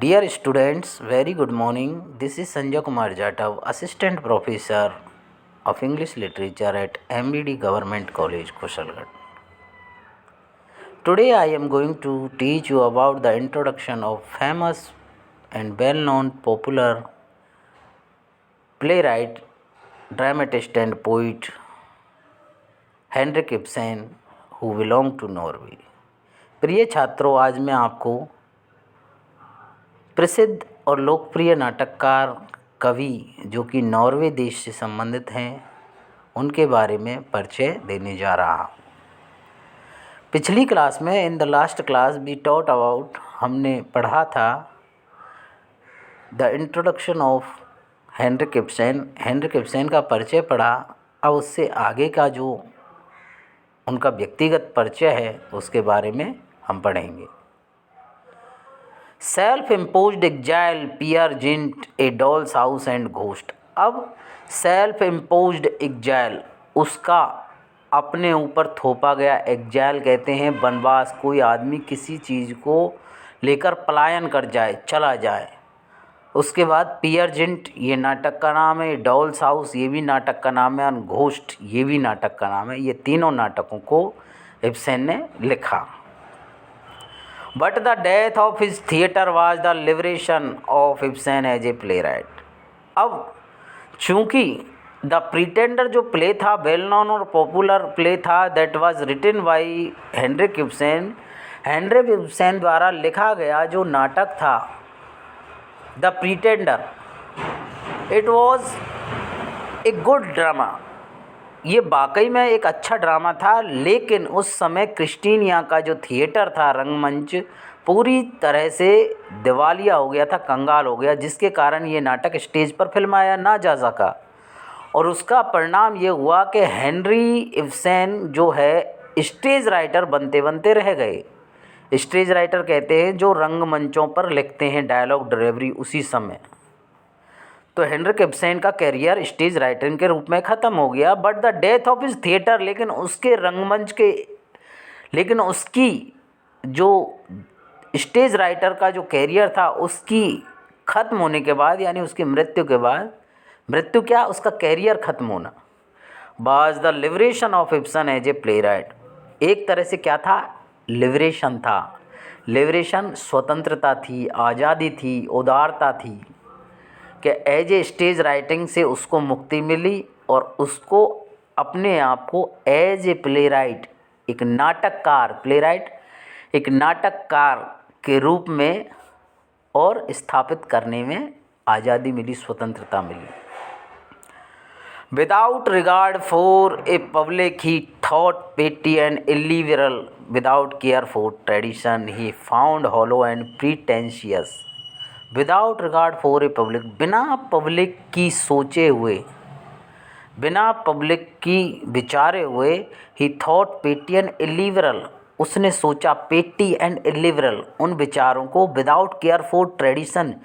Dear students, very good morning. This is Sanjay Kumar Jatav, Assistant Professor of English Literature at MBD Government College, Kushalgarh. Today I am going to teach you about the introduction of famous and well-known popular playwright, dramatist and poet Henrik Ibsen, who belonged to Norway. प्रिय छात्रों, आज मैं आपको प्रसिद्ध और लोकप्रिय नाटककार कवि जो कि नॉर्वे देश से संबंधित हैं उनके बारे में परिचय देने जा रहा हूँ। पिछली क्लास में in the last class we taught about हमने पढ़ा था the introduction of Henrik Ibsen का परिचय पढ़ा। अब उससे आगे का जो उनका व्यक्तिगत परिचय है उसके बारे में हम पढ़ेंगे। Self imposed exile, Peer Gynt, a doll's house and ghost. अब सेल्फ इम्पोज्ड एग्जाइल, उसका अपने ऊपर थोपा गया, एग्जाइल कहते हैं वनवास, कोई आदमी किसी चीज़ को लेकर पलायन कर जाए, चला जाए। उसके बाद पियर जिंट ये नाटक का नाम है, डॉल्स हाउस ये भी नाटक का नाम है और घोस्ट ये भी नाटक का नाम है। ये तीनों नाटकों को इब्सेन ने लिखा। But the death of his theatre was the liberation of Ibsen as a playwright. अब चूँकि द प्रिटेंडर जो प्ले था वेल नोन और पॉपुलर प्ले था, that was written by Henrik Ibsen द्वारा लिखा गया जो नाटक था the pretender, it was a good drama. ये वाकई में एक अच्छा ड्रामा था, लेकिन उस समय क्रिस्टीनिया का जो थिएटर था, रंगमंच, पूरी तरह से दिवालिया हो गया था, कंगाल हो गया, जिसके कारण ये नाटक स्टेज पर फिल्माया ना जा सका। और उसका परिणाम ये हुआ कि हेनरी इब्सेन जो है स्टेज राइटर बनते बनते रह गए। स्टेज राइटर कहते हैं जो रंगमंचों पर लिखते हैं डायलॉग डिलीवरी उसी समय। तो हेनरिक इब्सेन का कैरियर स्टेज राइटिंग के रूप में ख़त्म हो गया। But the death of his theatre, लेकिन उसकी जो स्टेज राइटर का जो कैरियर था उसकी ख़त्म होने के बाद, यानी उसकी मृत्यु के बाद, मृत्यु क्या, उसका कैरियर ख़त्म होना, was the liberation of Ibsen as a playwright. एक तरह से क्या था, लिबरेशन था। लिबरेशन स्वतंत्रता थी, आज़ादी थी, उदारता थी कि एज ए स्टेज राइटिंग से उसको मुक्ति मिली और उसको अपने आप को एज ए प्ले राइट, एक नाटककार, प्ले राइट एक नाटककार के रूप में और स्थापित करने में आज़ादी मिली, स्वतंत्रता मिली। Without regard for a public he thought petty and illiberal, without care for tradition he found hollow and pretentious. Without regard for a public, बिना पब्लिक की सोचे हुए, बिना पब्लिक की विचारे हुए, he thought petty and illiberal, उसने सोचा पेटी एंड इलिबरल उन विचारों को, विदाउट केयर फॉर ट्रेडिशन,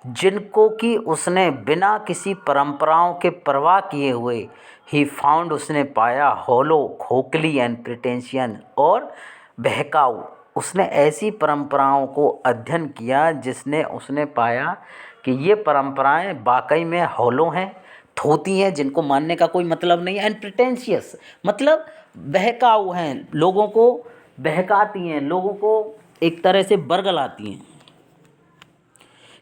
जिनको कि उसने बिना किसी परंपराओं के परवाह किए हुए, ही फाउंड उसने पाया, हॉलो खोखली एंड प्रिटेंशियन और बहकाऊ, उसने ऐसी परंपराओं को अध्ययन किया जिसने उसने पाया कि ये परंपराएं वाकई में हॉलो हैं, थोती हैं, जिनको मानने का कोई मतलब नहीं है, एंड प्रिटेंशियस मतलब बहकाऊ हैं, लोगों को बहकाती हैं, लोगों को एक तरह से बरगलाती हैं।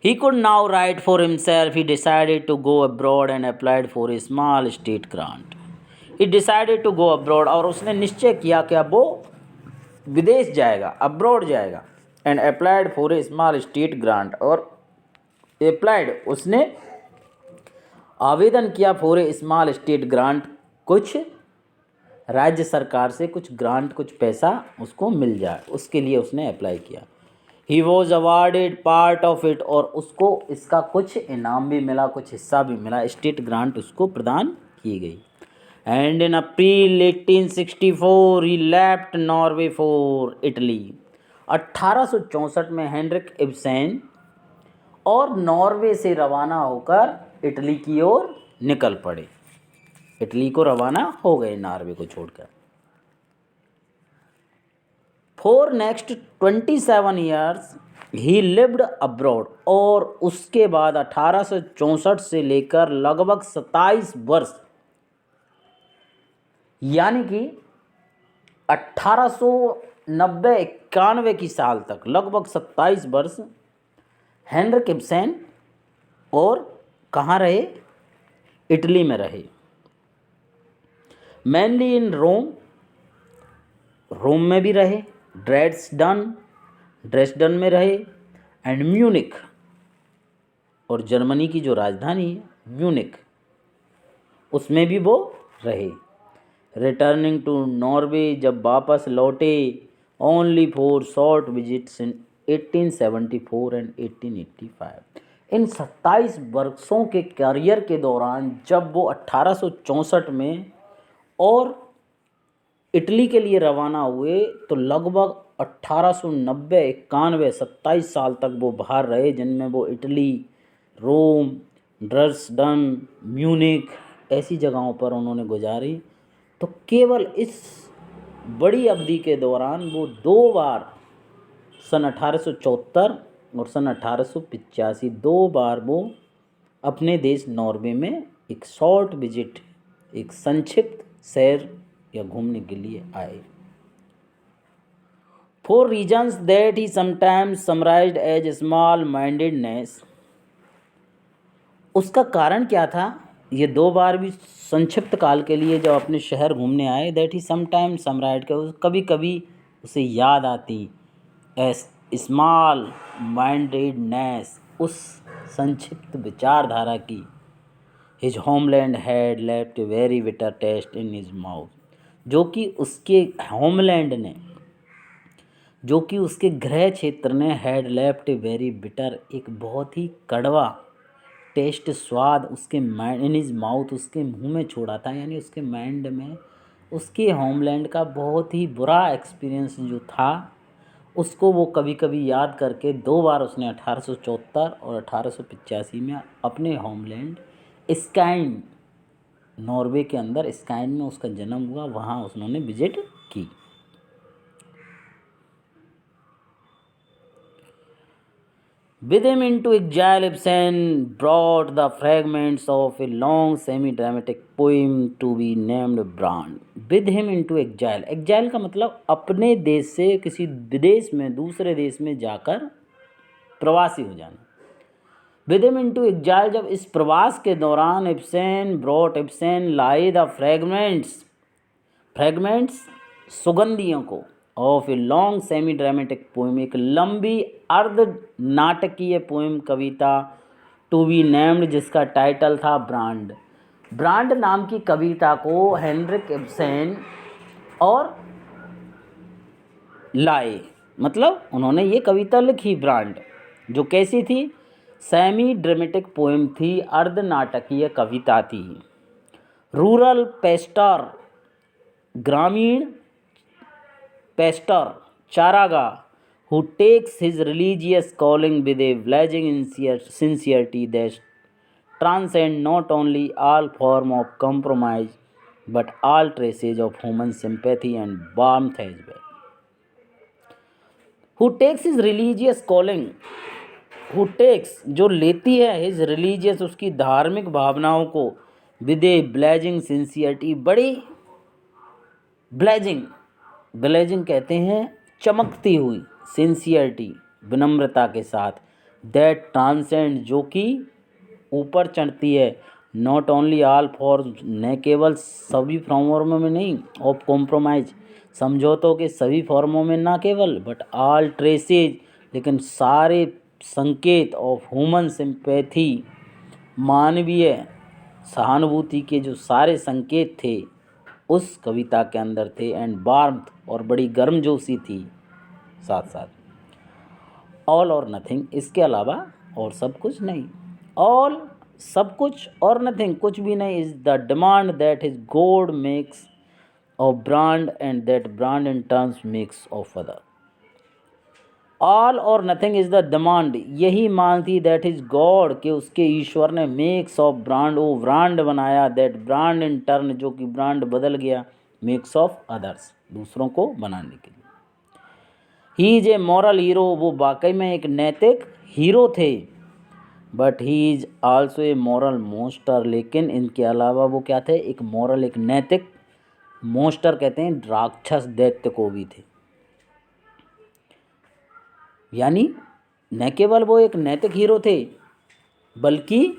He could now write for himself. He decided to go abroad and applied for a small state grant. He decided to go abroad, और उसने निश्चय किया कि अब वो विदेश जाएगा, अब्रॉड जाएगा, and applied for a small state grant, और अप्लाइड उसने आवेदन किया for a small state grant, कुछ राज्य सरकार से कुछ ग्रांट, कुछ पैसा उसको मिल जाए, उसके लिए उसने अप्लाई किया। He was awarded part of it, और उसको इसका कुछ इनाम भी मिला, कुछ हिस्सा भी मिला, स्टेट ग्रांट उसको प्रदान की गई। And in April 1864 he left Norway for Italy. 1864 में हेनरिक इब्सेन और नॉर्वे से रवाना होकर इटली की ओर निकल पड़े, इटली को रवाना हो गए नॉर्वे को छोड़कर। For next 27 years he lived abroad, और उसके बाद 1864 से लेकर लगभग 27 वर्ष, यानी कि 1890-91 की साल तक लगभग 27 वर्ष हेनरिक इब्सेन और कहाँ रहे? इटली में रहे। मेनली इन रोम, रोम में भी रहे, ड्रेसडन में रहे, एंड म्यूनिक, और जर्मनी की जो राजधानी है म्यूनिक, उसमें भी वो रहे। रिटर्निंग टू नॉर्वे, जब वापस लौटे, only for short visits in 1874 and 1885। इन 27 वर्षों के करियर के दौरान जब वो 1864 में और इटली के लिए रवाना हुए तो लगभग 1890-91 27 साल तक वो बाहर रहे, जिनमें वो इटली, रोम, ड्रेसडन, म्यूनिक ऐसी जगहों पर उन्होंने गुजारी। तो केवल इस बड़ी अवधि के दौरान वो 2 बार, सन 1874 और सन 1885, 2 बार वो अपने देश नॉर्वे में एक शॉर्ट विजिट, एक संक्षिप्त सैर या घूमने के लिए आए। For reasons that he sometimes summarised as small mindedness, उसका कारण क्या था? ये 2 बार भी संक्षिप्त काल के लिए जब अपने शहर घूमने आए, दैट ही समटाइम्स समराइज्ड, कभी कभी उसे याद आती एस स्मॉल माइंडेडनेस, उस संक्षिप्त विचारधारा की। His homeland had left a very bitter taste in his mouth, जो कि उसके होमलैंड ने, जो कि उसके गृह क्षेत्र ने, had left a very bitter, एक बहुत ही कड़वा टेस्ट, स्वाद उसके माइंड, इन हिज माउथ, उसके मुंह में छोड़ा था, यानी उसके माइंड में उसके होमलैंड का बहुत ही बुरा एक्सपीरियंस जो था उसको वो कभी कभी याद करके 2 बार उसने 1874 और 1885 में अपने होमलैंड स्काइन, नॉर्वे के अंदर स्काइन में उसका जन्म हुआ, वहाँ उन्होंने विजिट की। With him into exile, Ibsen brought the fragments of a long semi-dramatic poem to be named Brand. With him into exile, exile का मतलब अपने देश से किसी विदेश में, दूसरे देश में जाकर प्रवासी हो जाना। With him into exile, जब इस प्रवास के दौरान इब्सेन लाए द फ्रेगमेंट्स सुगंधियों को, of a long semi dramatic poem, एक लंबी अर्ध नाटकीय पोएम, कविता, टू बी नेम्ड, जिसका टाइटल था ब्रांड। ब्रांड नाम की कविता को हेनरिक इब्सेन और लाए, मतलब उन्होंने ये कविता लिखी ब्रांड, जो कैसी थी? सेमी ड्रामेटिक पोएम थी, अर्ध नाटकीय कविता थी। रूरल पेस्टर, ग्रामीण पेस्टर, चारागाह, who takes his religious calling with a blazing sincerity that transcends not only all form of compromise but all traces of human sympathy and warmth as well. Who takes his religious calling, who takes, जो लेती है, his religious, उसकी धार्मिक भावनाओं को, with a blazing sincerity, बड़ी blazing कहते हैं चमकती हुई, सिंसियरिटी विनम्रता के साथ, दैट ट्रांसेंड, जो कि ऊपर चढ़ती है, नॉट ओनली ऑल फॉर्म, न केवल सभी फॉर्मों में नहीं, ऑफ कॉम्प्रोमाइज, समझौतों के सभी फॉर्मों में ना केवल, बट ऑल ट्रेसेज, लेकिन सारे संकेत, ऑफ ह्यूमन सिंपैथी, मानवीय सहानुभूति के जो सारे संकेत थे उस कविता के अंदर थे, एंड वार्मथ, और बड़ी गर्मजोशी थी साथ साथ। ऑल और नथिंग, इसके अलावा और सब कुछ नहीं, ऑल सब कुछ और नथिंग कुछ भी नहीं, is the demand that his God makes of brand and that brand in turns makes of other. All और नथिंग इज द डिमांड, यही मांग थी, दैट इज गॉड, के उसके ईश्वर ने, मेक्स ऑफ ब्रांड, वो ब्रांड बनाया, दैट ब्रांड इन टर्न, जो कि ब्रांड बदल गया, मेक्स ऑफ अदर्स, दूसरों को बनाने के लिए। He is a moral hero, वो वाकई में एक नैतिक हीरो थे। But he is also a moral monster, लेकिन इनके अलावा वो क्या थे, एक मॉरल, एक नैतिक मॉन्स्टर कहते हैं, राक्षस दैत्य को भी थे। यानी न केवल वो एक नैतिक हीरो थे, बल्कि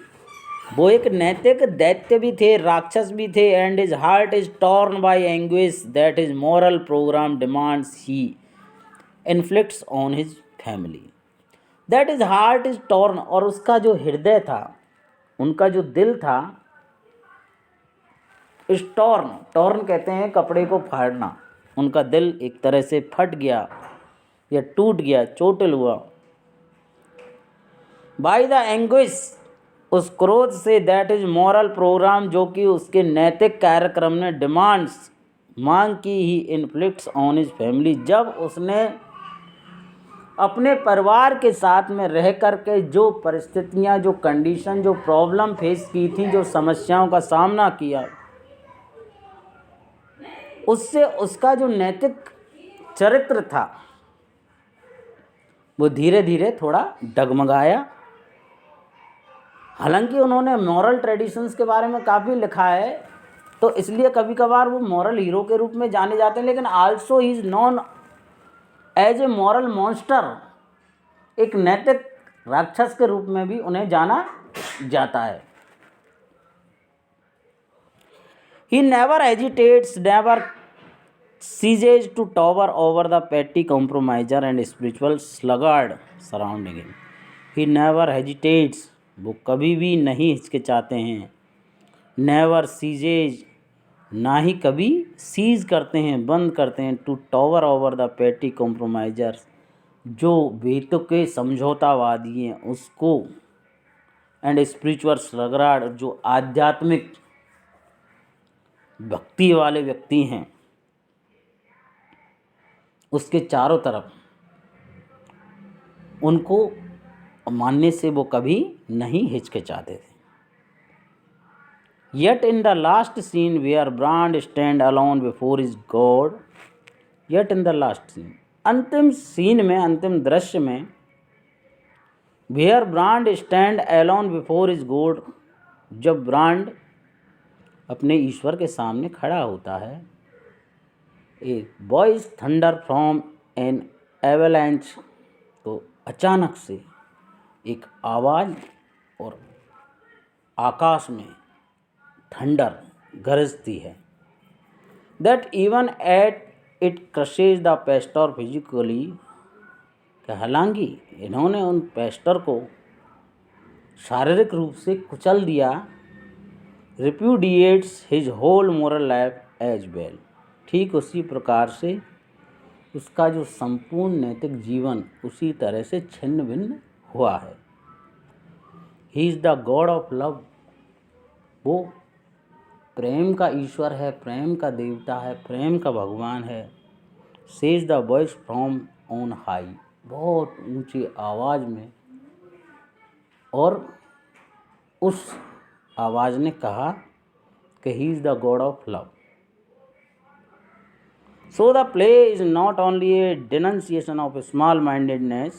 वो एक नैतिक दैत्य भी थे, राक्षस भी थे। And his heart is torn by anguish that his moral programme demands he inflicts on his family. That is heart is torn, और उसका जो हृदय था, उनका जो दिल था, टॉर्न, टॉर्न कहते हैं कपड़े को फाड़ना, उनका दिल एक तरह से फट गया या टूट गया, चोटिल हुआ। बाय द एंग्विश, उस क्रोध से, दैट इज मॉरल प्रोग्राम, जो कि उसके नैतिक कार्यक्रम ने डिमांड्स, मांग की, ही इन्फ्लिक्ट्स ऑन हिज फैमिली, जब उसने अपने परिवार के साथ में रह कर के जो परिस्थितियां, जो कंडीशन, जो प्रॉब्लम फेस की थी, जो समस्याओं का सामना किया, उससे उसका जो नैतिक चरित्र था वो धीरे धीरे थोड़ा डगमगाया। हालांकि उन्होंने मॉरल ट्रेडिशंस के बारे में काफ़ी लिखा है, तो इसलिए कभी कभार वो मॉरल हीरो के रूप में जाने जाते हैं, लेकिन also he is known as a moral monster, एक नैतिक राक्षस के रूप में भी उन्हें जाना जाता है। He never hesitates, never ceases to tower over the petty compromiser and spiritual sluggard surrounding him. He never hesitates, वो कभी भी नहीं हिचकिचाते हैं। नेवर सीजेज, ना ही कभी सीज करते हैं, बंद करते हैं, टू टॉवर ओवर द पेटी कॉम्प्रोमाइजर्स, जो बेतुके समझौतावादी हैं उसको, एंड स्पिरिचुअल स्लगराड, जो आध्यात्मिक भक्ति वाले व्यक्ति हैं, उसके चारों तरफ उनको मानने से वो कभी नहीं हिचकिचाते थे। Yet in the last scene where Brand stand alone before his God, yet in the last scene, अंतिम सीन में, अंतिम दृश्य में, where Brand stand alone before his God, जब ब्रांड अपने ईश्वर के सामने खड़ा होता है, a voice thunder from an avalanche, तो अचानक से एक आवाज़ और आकाश में थंडर गरजती है। That even at it crushes the Pasteur physically, कि हालांकि इन्होंने उन पेस्टर को शारीरिक रूप से कुचल दिया। Repudiates his whole moral life as well, ठीक उसी प्रकार से उसका जो संपूर्ण नैतिक जीवन उसी तरह से छिन्न भिन्न हुआ है। He is the God of love, वो प्रेम का ईश्वर है, प्रेम का देवता है, प्रेम का भगवान है। Says the voice from on high, बहुत ऊंची आवाज़ में, और उस आवाज़ ने कहा कि he is the God of love. So the play is not only a denunciation of small mindedness,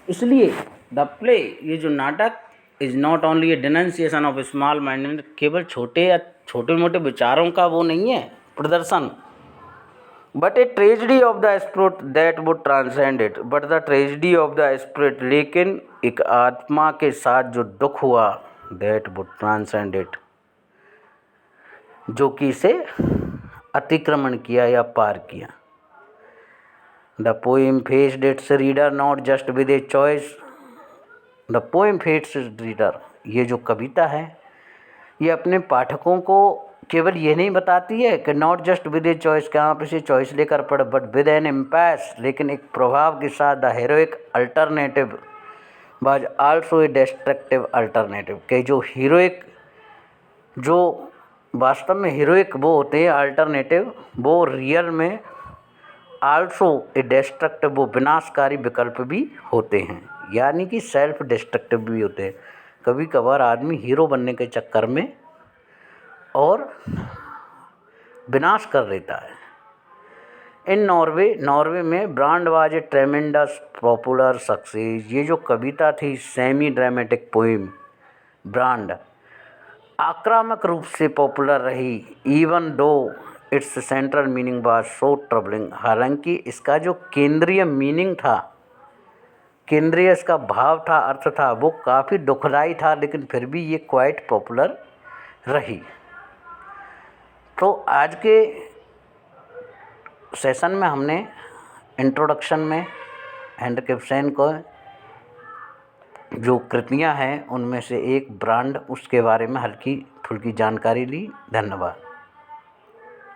इसलिए द प्ले, ये जो नाटक, is not only a denunciation of small mindedness, केवल छोटे मोटे विचारों का वो नहीं है प्रदर्शन, but a tragedy of the spirit that would transcend it, but the tragedy of the spirit, लेकिन एक आत्मा के साथ जो दुख हुआ, दैट वुड ट्रांसेंड इट, जो कि इसे अतिक्रमण किया या पार किया। The poem faced it's reader not just with a choice, the poem faced it's reader, ये जो कविता है ये अपने पाठकों को केवल ये नहीं बताती है कि not just with a choice, कि आप इसे चॉइस लेकर पढ़, बट विद एन इम्पैस, लेकिन एक प्रभाव के साथ। The heroic alternative was also a destructive alternative, के जो हीरोइक, जो वास्तव में हीरोइक वो होते हैं अल्टरनेटिव, वो रियल में आल्सो ए डिस्ट्रक्टिव, वो विनाशकारी विकल्प भी होते हैं, यानी कि सेल्फ डिस्ट्रक्टिव भी होते हैं। कभी कभार आदमी हीरो बनने के चक्कर में और विनाश कर लेता है। इन नॉर्वे में brand was a ट्रेमेंडस popular success. ये जो कविता थी सेमी ड्रामेटिक पोइम ब्रांड आक्रामक रूप से पॉपुलर रही। Even though it's central meaning was so troubling. हालांकि इसका जो केंद्रीय मीनिंग था, केंद्रीय इसका भाव था, अर्थ था, वो काफ़ी दुखदाई था, लेकिन फिर भी ये क्वाइट पॉपुलर रही। तो आज के सेशन में हमने इंट्रोडक्शन में हेनरिक इब्सन को जो कृतियां हैं उनमें से एक ब्रांड उसके बारे में हल्की फुल्की जानकारी ली। धन्यवाद।